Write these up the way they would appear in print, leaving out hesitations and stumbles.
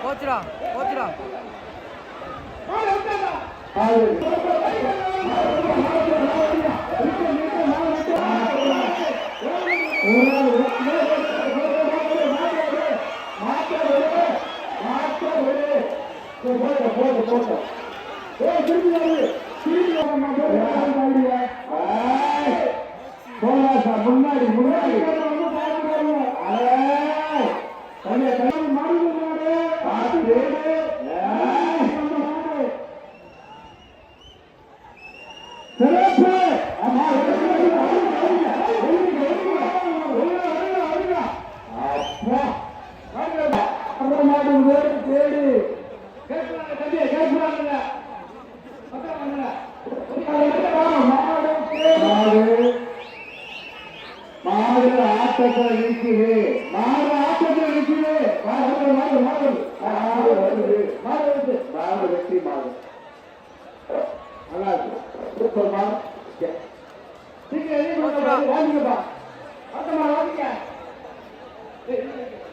போச்சுடா போச்சுடா. முன்னாடி முன்னாடி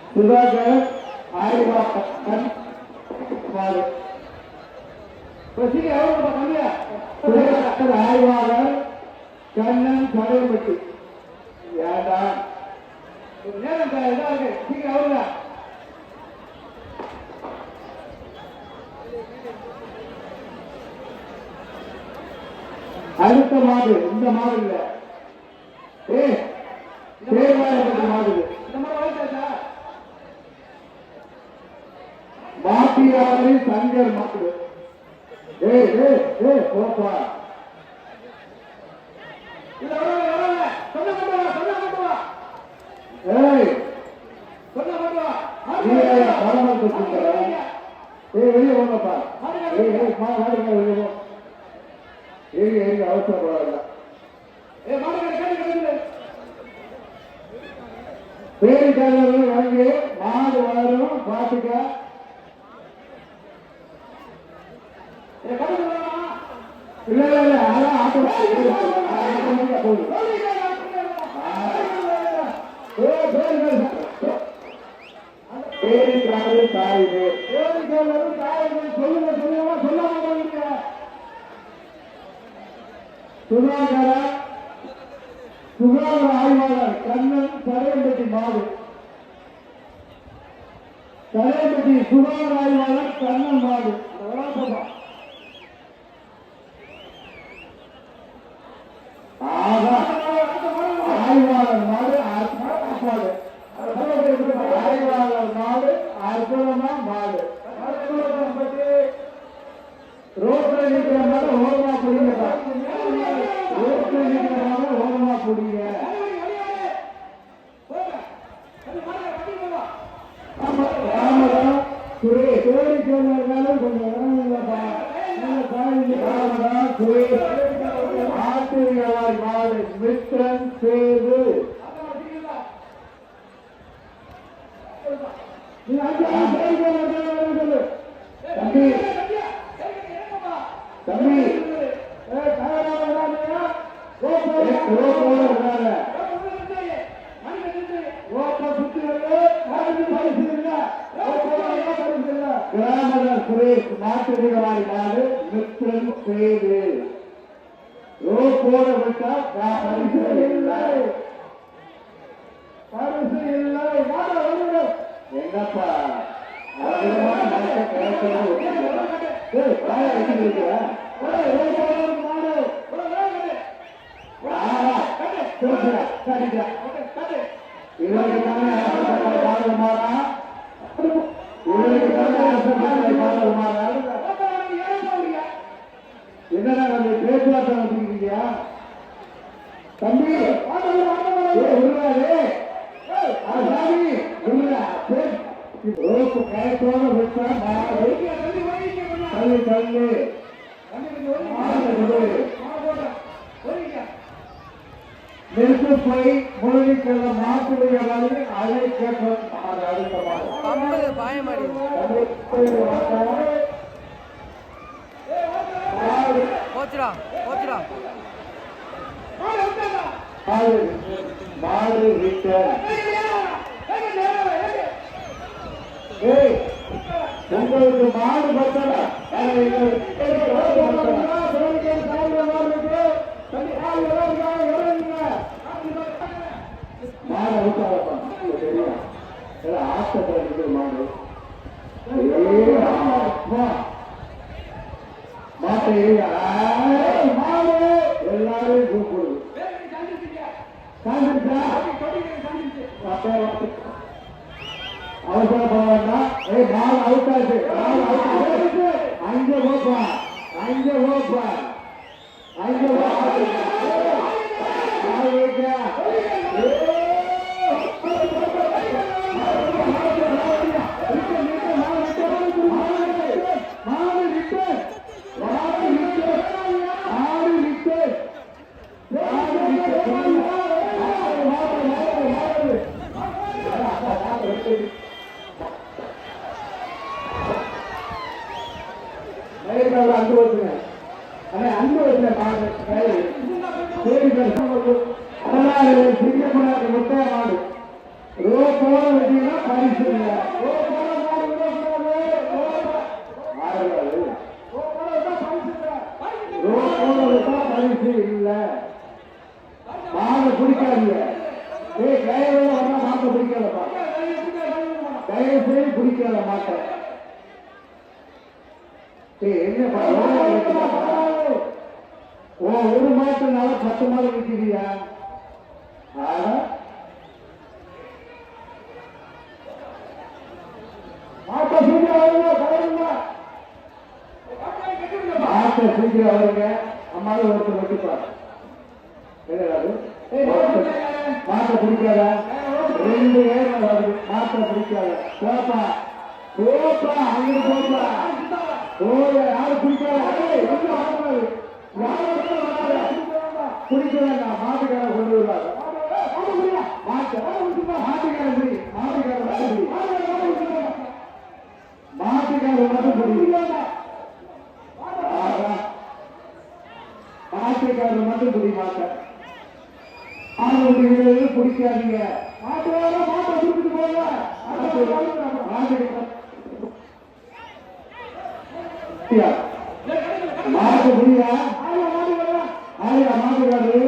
சுதாகர் ஆய்வாளர் கண்ணன் கடையம்பட்டி அடுத்த மாடு இந்த மாடு இல்ல மாடு மாட்டியாரி சங்கர் மாடு போப்பா வெளியே போங்கப்பா அவசரப்படாத பேரிக்காரர்கள் வாங்கி மாடு வளரும் பாத்துக்க. இல்ல இல்ல அதான் ஆட்டோ பேரிக்காரர்கள் தாய்வு பேரிக்காரர்கள் தாய்வு சொல்லுங்க சொல்லுங்க சொல்ல மாட்டாங்க. சுகாதார ஆய்வாளர் கண்ணன் கரையம்பட்டி மாடு கரையம்பட்டி சுகாதார ஆய்வாளர் கண்ணன் மாடு ஆய்வாளர் மாடு ஆய்வாளர் மாடு அற்புதமா மாடு ரோட்ல நிற்கிற மாதிரி ஓரமா புரியுங்க. ரோட்ல நிற்கிற மாதிரி ஓரமா புரியுங்க. கோரி சொன்னாலும் கொஞ்சம் இறங்குங்கப்பா. ஆசிரியர் மாடு மித்ரன் சேது தம்பி தம்பி கிராமர் சுரேஷ் மாட்டுவாரி மாடு மித்ரன் சேது போட விட்டா பரிசு இல்லை பரிசு இல்லை. என்னப்பா என்னடா பேச்சுவார்த்தை வச்சுக்கிட்டீங்க தம்பி கயத்தோட விட்டா தள்ளு தள்ளு நெருப்பு போய் மூலிகைள்ள மாட்டுடைய அதை கேட்போம். போச்சுடா போச்சுடா மாடு ரிட்டர்ன். உங்களுக்கு மாடு பத்தல மாடு அவுத்தாரப்பா தெரியும் ஆசைப்படுறது மாடு மாட்டை மாடு எல்லாரும் கூப்பிடுது அவசரப்பட வேண்டாம். மாடு அவுட்டாச்சு அங்கே போப்பா அங்கே போப்பா அங்கே அன்பு வச்சுங்க அன்பு வச்சுங்க சிங்கப்படாது முட்டைய மாடு ரோப்போட வச்சீங்கன்னா பரிசு இல்லை ரோப்போட வச்சா பரிசு இல்லை மாடு பிடிக்காதீங்க கையில வந்தா மாட்டை பிடிக்காதப்பா தயவு செய்து பிடிக்காத மாட்டை என்ன ஒரு மாட்டுனால 10 மாடு விற்கிறியா மாட்டை சீக்கிரம் வருங்க மாட்டை சீக்கிரம் வருங்க அம்மாவும் ஒருத்தர் வெட்டிப்பார் மாட்டை பிடிக்காத 2 ஏரம் வருது மாட்டை பிடிக்காத போப்பா போப்பா அங்கே போப்பா யாரு குடிக்க வேண்டாம் மாட்டுக்கார கொண்டு வருவாங்க மாட்டுக்கார புடி மாட்டுக்கார மட்டும் புடி மாட்டுக்காரர் மட்டும் புடி மாட்ட ஆளுடைய பிடிக்காதீங்க மாட்டை குடிச்சிட்டு போங்க மாட்டு புரியா ஆயா மாட்டுக்காரு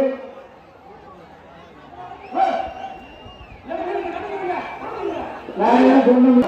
நான் என்ன சொன்ன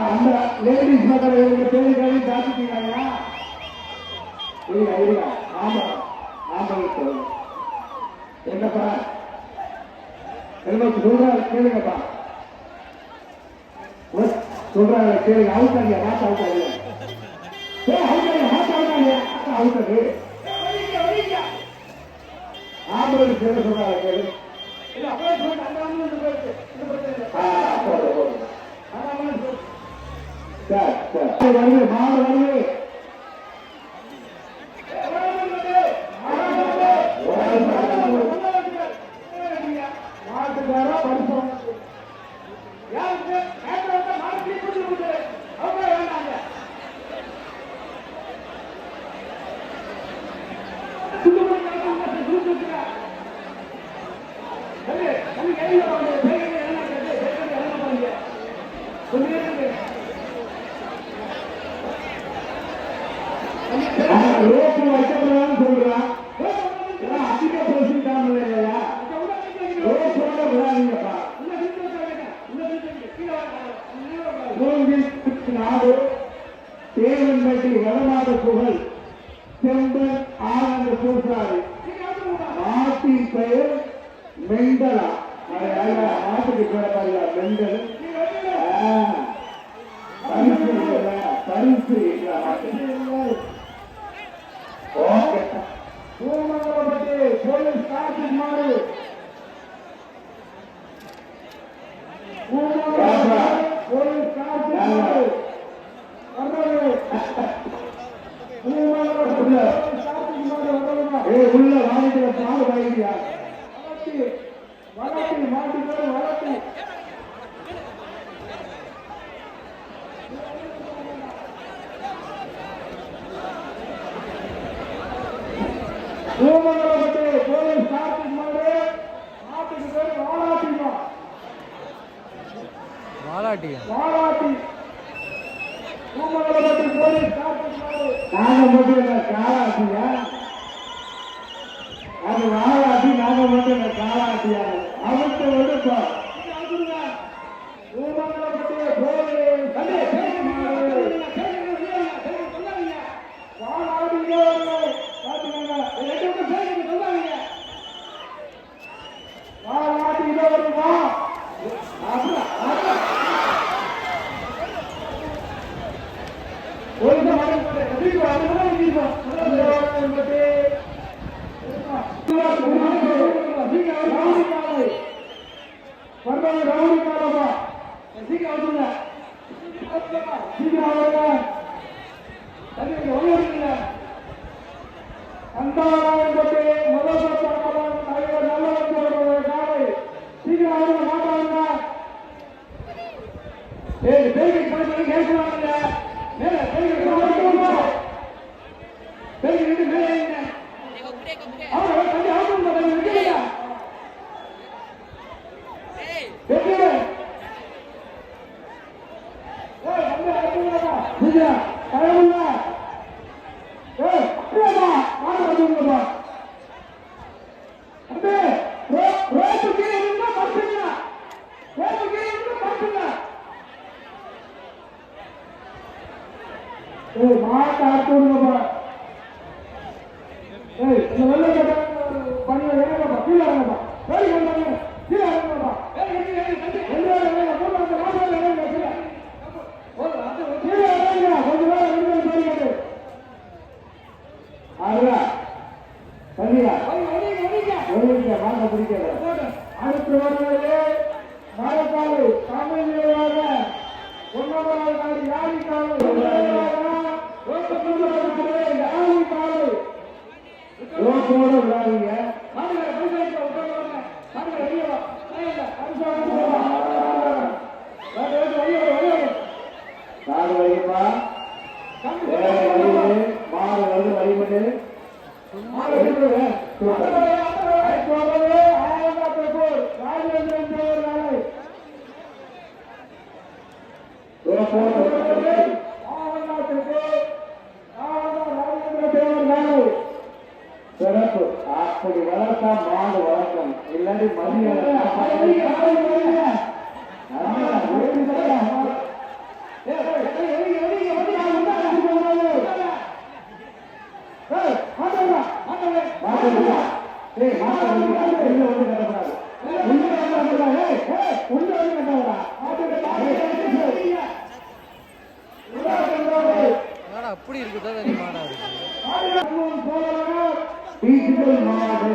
அந்த லேடிஸ் மக்கள் தேடிகளையும் தாக்கிட்டீங்களா ஆமா ஆமா என்னப்பா எனக்கு சொல்றாரு கேளுங்கப்பா சொல்றாரு கேளுங்க அவுட்டாங்க மாத்த அவுட்டாங்க அவுட்டது ஆம்பளை கேள்வி சொல்றாரு கேளு வருது மாடு வருது மாட்டுக்காரா பரிசம் ரோப்பு வைக்கப்படாதுன்னு சொல்றான் அதிக பேசிட்டாங்க இல்லையா ரோப்போட விடாதீங்கப்பா நாடு தேவன்பட்டி வடநாடு புகழ் செம்பன் ஆனந்த பூசாரி மாட்டின் பெயர் மெண்டலா மாட்டுக்கு பேர பாருங்க மெண்டல் பரிசு போலீஸ் காசு மாடு வளர்த்தி மாட்டுகள் வளர்த்தி பூமங்கலப்பட்டு போலீஸ் கார்த்திக் மாடு மாட்டுக்கு பேர் வாலாட்டிமா வாலாட்டி பூமங்கலப்பட்டு போலீஸ் கார்த்திக் மாடு நாங்க மட்டும் காலாட்டியா அது வாலாட்டி நாங்க மட்டும் காலாட்டியா அவர்கிட்ட விடுப்பா பூமங்கலப்பட்டு போலீஸ் அடுத்து வருவது மரக்காடு தமிழக ஒன்றாவது நாடு யாழிக்காடு ரோட்டோட விளையாடுங்க காடு வைப்பா மாடு வந்து வழிபட்டு சிறப்பு அப்படி வளர்த்தா மாடு வளர்க்கும் இல்லாட்டி அப்படி இருக்குதா தனி மாடா இருக்கு டிஜிட்டல் மாடு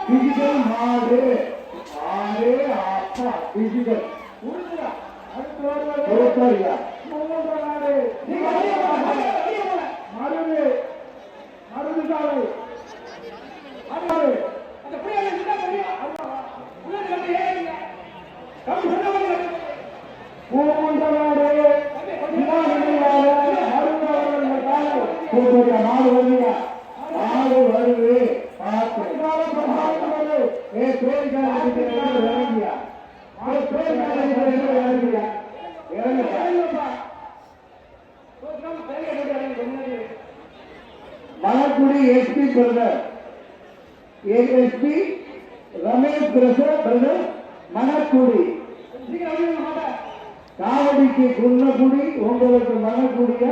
டிஜிட்டல் மாடு ஆடு அப்பா டிஜிட்டல் மருந்து மருந்து சாலை மாடு வருவீங்க மாடு வருது Malakudi SP brother ASP Ramesh brother Manakudi காவடிக்கு குன்னக்குடி உங்களுக்கு மணக்குடிய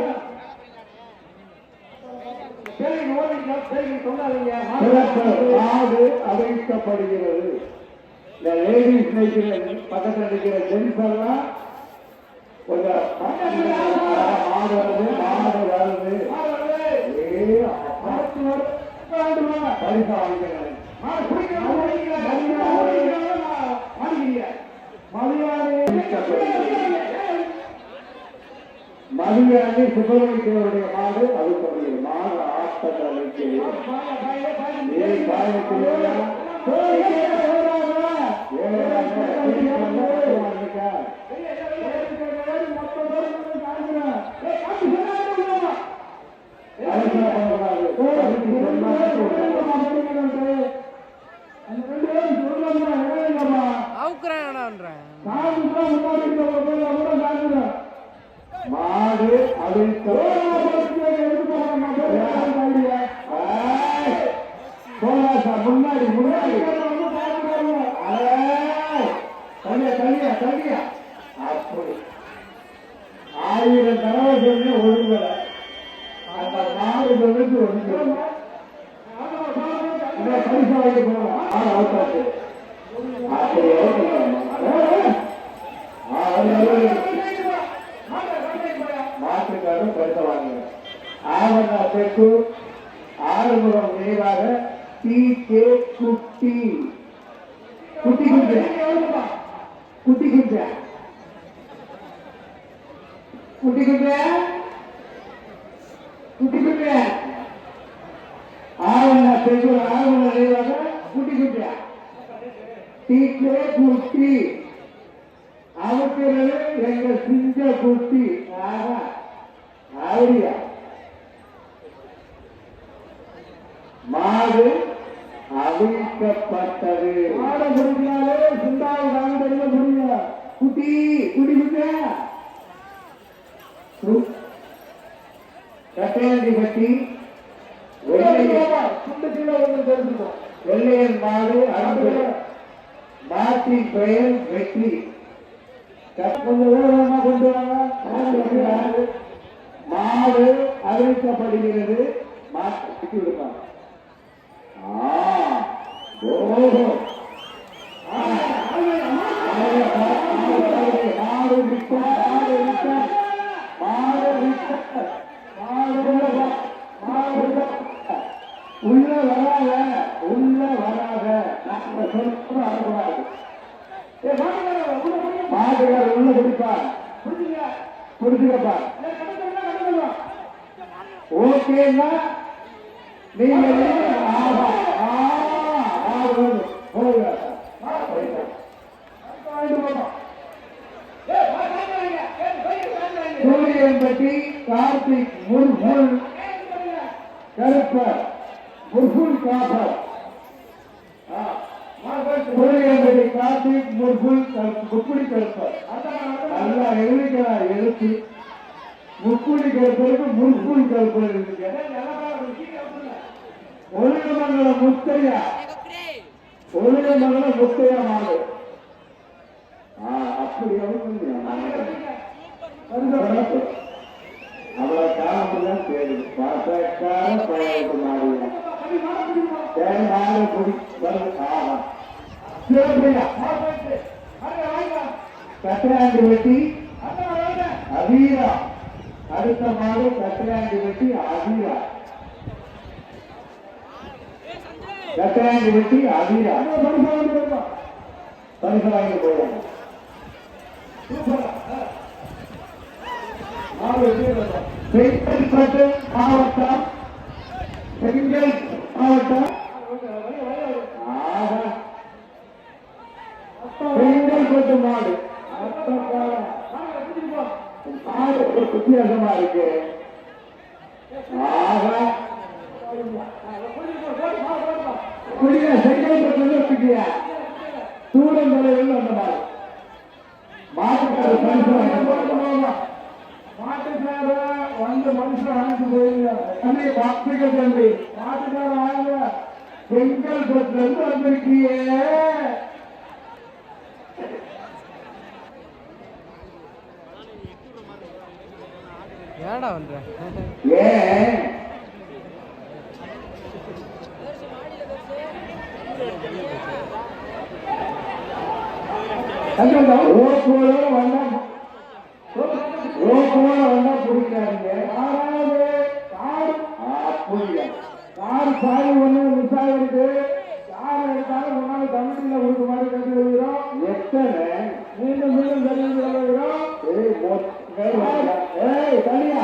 மாடு அழைக்கப்படுகிறது. இந்த லேடிஸ் நினைக்கிற பக்கத்தில் இருக்கிற ஜென்ஸ் எல்லாம் கொஞ்சம் மாடு வருது மாடு வருது பரிசா வாங்கிக்கிறேன் மதியானி சுப்பிரமணியனுடைய மாடு அது மாடு ஆட்டத்தை மாடு அவிழ்க்க முன்னாடி முன்னாடி தனியா அப்படி 1000 தடவை சொல்லி ஒழுங்க அந்த மாடு சொல்லிட்டு ஒழுங்கு பரிசா வாங்கி போகலாம் அவுட்டாச்சு அப்படி மாட்டுக்காரன் பரிசா வாங்க ஆவணா பெற்று ஆறுமுகம் நினைவாக டி கே குட்டி குட்டி குட்டி குட்டி குட்டி குட்டி குட்டி குட்டி குட்டி ஆவணா பெற்று ஆறுமுகம் நினைவாக குட்டி குட்டி டி கே குட்டி அவர்கள் எங்க சிங்க குட்டி ஆரியா மாடு அவிழ்க்கப்பட்டது. மாட முடிஞ்சாலே சிந்தாவை வாங்க முடியல. குட்டி குடி கட்டையாண்டி பட்டி வெள்ளையன் மாடு அன்பு மாட்டின் பெயர் வெற்றி. கொண்டு வாங்க. மாடு அவிழ்க்கப்படுகிறது. மாட்டு விடுப்பாங்க. உள்ள வராத மாடுகார உள்ள பிடிப்பார் பிடிச்சுக்கப்பா. ஓகேன்னா நீங்க சூரியன்பட்டி கார்த்திக் முர்ஃபுல் கருப்பர் முர்ஃபுல் காப்பர் சூரியன்பட்டி கார்த்திக் முர்ஃபுல் முக்குடி கருப்பர் நல்லா எழுதிக்கிறார். எழுத்து முக்குடி கருப்பருக்கு முர்ஃபுல் கருப்பர் இருக்கு. ஒழுங்கமங்கல முத்தையா ஒழுங்கமங்கல முத்தையா மாடு அப்படி அவ்வளவு காலம்தான் தேடி பாசக்கார பழைய மாடு கட்டராண்டி வெட்டி அதீரா. அடுத்த மாடு கட்டராண்டி வெட்டி அதீரா. கட்டராண்டி வெட்டி அதீரா. பரிசு வாங்கி போவாங்க. செங்கல்பட்டு மாவட்டம் செங்கல்பட்டு மாடு வித்தியாசமா இருக்கு. செங்கல்பட்டு தூரம் தலைவில் அந்த மாடு மாட்டுக்கார மாட்டுக்கார வந்து மனுஷன் அனுப்பி போயிருங்க. வார்த்தைகள் தம்பி மாட்டுக்கார வாங்க செங்கல்பட்டுல இருந்து வந்திருக்கியே. ஏடா வந்த ஏன் வந்தா பிடிக்காதீங்க. கார் சாய் ஒண்ணு மிஸ் ஆகிருக்கு. யார் எடுத்தாலும் ஒன்னால தமிழ்ல கொடுக்க மாதிரி கட்டி வருகிறோம். எத்தனை மீண்டும் மீண்டும் தெரிவித்து வருகிறோம். தனியா தனியா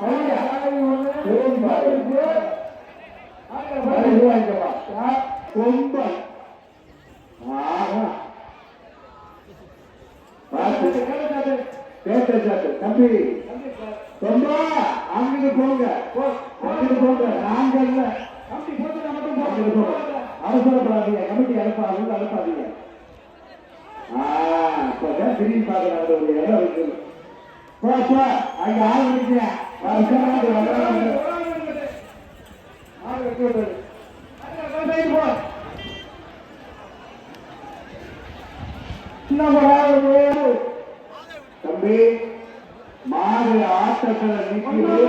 தனியா கொம்பன். ஆஹா தம்பி ரொம்ப அங்கிட்டு போங்க, அங்கிட்டு போங்க. நாங்கள் அவசரப்படாதீங்க, கமிட்டி அனுப்பாதீங்க. திரும்பி பாக்குறாங்க ஒரு இடம் இருக்கு. அங்க ஆள் இருக்கீங்க தம்பி. மாடு ஆட்டத்தில் நிற்கிறது.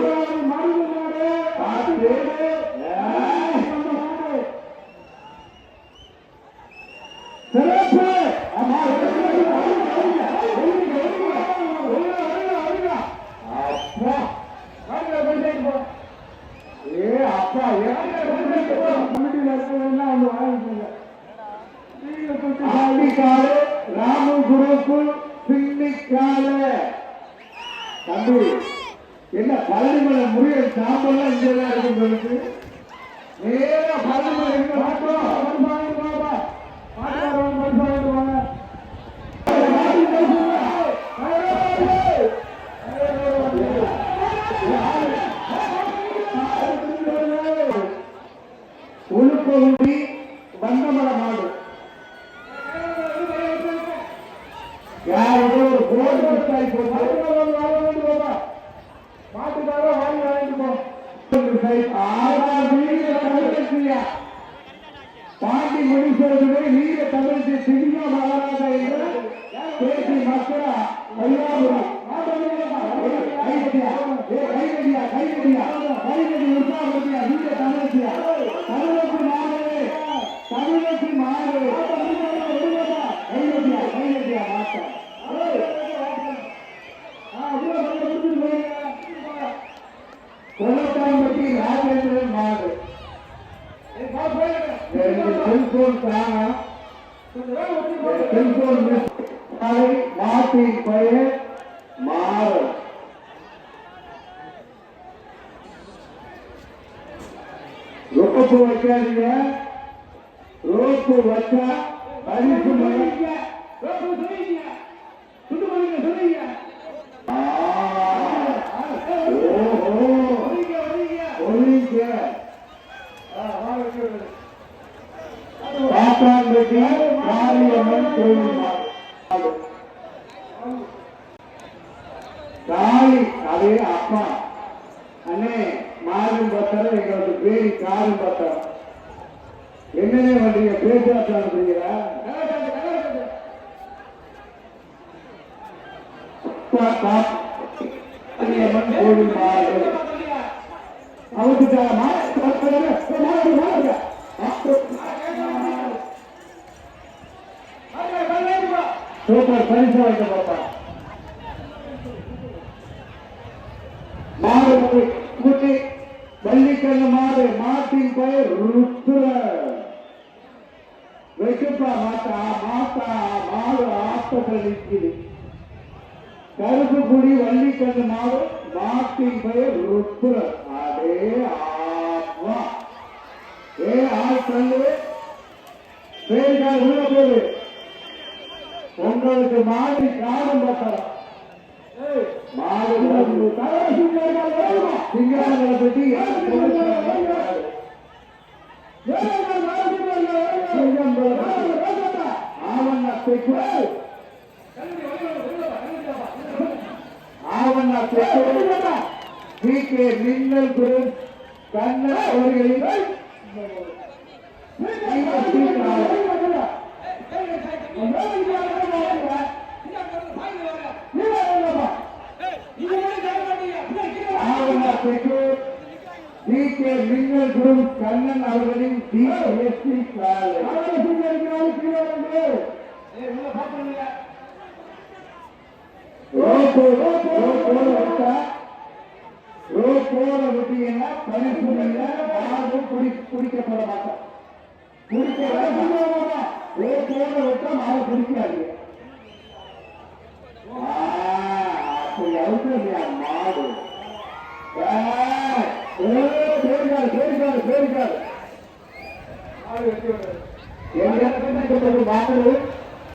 சிறப்பு. ராமகுருக்குள் பின்னிக்கால தம்பி என்ன பழனிமலை முருகன் சாம்பல்லாம் இங்கதான் இருக்கு. நேரா பழனிமலை உளுப்பகுடி வந்தமல மாடு யாரோ ஒரு போர்டு விவசாயி மாட்டுக்கார வாங்கி பாண்டி முடிசோதனை நீர தமிழ்ச்சி சிங்க மகாராஜா என்று பேசி மக்கள் ஐயாபுரம் தமிழச்சி மாறு கொலத்தாம்பட்டி ராஜேந்திரன் மாடு செல்போன் மாட்டின் பெயர் மாறு. ரோப்பு வைக்காதீங்க, ரோப்பு வச்சா பரிசு பாப்பான்பட்டி காளியம்மன் கோயில் காளி அதே அப்பா அண்ணே மாறும் பத்திரம் எங்களுக்கு பேரி காரும் பத்திரம் என்னன்னே வந்தீங்க பேசாட்டு அனுப்புறீங்களா? காளியம்மன் கோயில் மாறு அவருக்கு சூப்பர் பரிசு வைக்க பாப்பா. மாடு குட்டி வள்ளிக்கண்ணு மாடு மாட்டின் பெயர் ருத்ர. வைக்கப்பா மாட்டா மாட்டா மாடு ஆட்டத்தில் நிற்குது. கருப்பு குடி வள்ளிக்கண்ணு மாடு மாட்டின் பெயர் ருத்ர. அதே ஆமா ஏ ஆள் கல்லு பேருக்காக உள்ள போது உங்களுக்கு மாடி காலம் பத்திரம் மாடு சிங்காரங்களை பற்றி ஆவண்ணா வீக்கே மின்னல் குரு கண்ணன் அவர்களின் மின்னல் குரு கண்ணன் அவர்களின் குடிக்கப்பட மாட்டோம். விட்டா மாலை குடிக்காது. அப்படி அவுட்டு மாடு பேருக்காரு எங்க மாடு